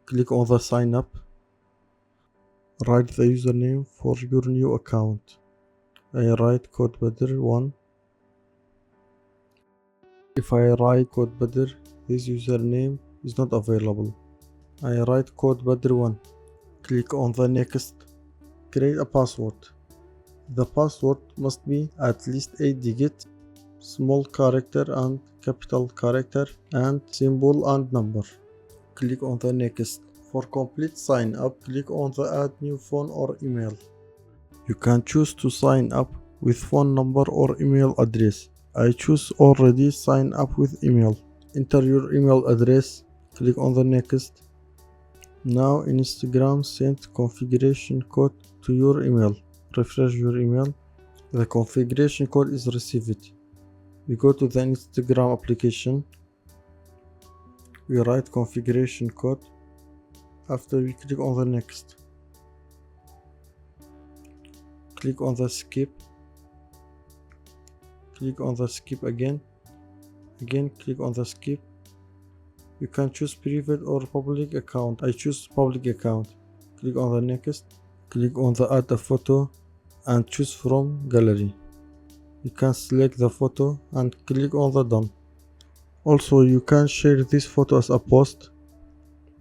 Click on the sign up. Write the username for your new account. I write Codebadr 1. If I write Codebadr, this username is not available. I write Codebadr 1. Click on the next. Create a password. The password must be at least 8 digits, small character and capital character, and symbol and number. Click on the next. For complete sign up, click on the add new phone or email. You can choose to sign up with phone number or email address. I choose already sign up with email. Enter your email address. Click on the next. Now Instagram sent configuration code to your email. Refresh your email. The configuration code is received. We go to the Instagram application. We write configuration code. After we click on the next. Click on the skip. Click on the skip again. Again click on the skip. You can choose private or public account. I choose public account. Click on the next. Click on the add a photo and choose from gallery. You can select the photo and click on the done. Also, you can share this photo as a post.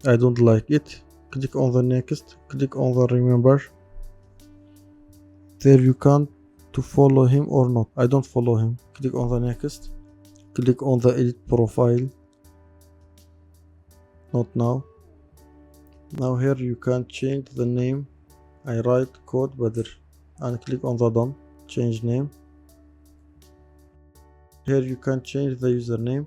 I don't like it. Click on the next. Click on the remember. There you can to follow him or not. I don't follow him. Click on the next. Click on the edit profile. Not now. Now here you can change the name. I write Codebadr and click on the done. Change name. Here you can change the username.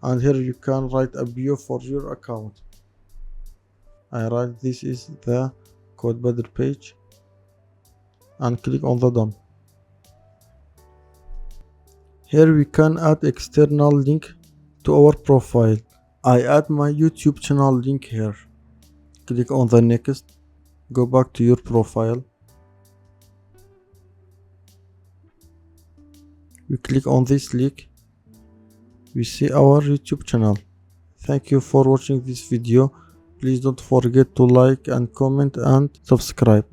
And here you can write a bio for your account. I write this is the Codebadr page and click on the done. Here we can add external link to our profile. I add my YouTube channel link here. Click on the next. Go back to your profile. We click on this link. We see our YouTube channel. Thank you for watching this video. Please don't forget to like and comment and subscribe.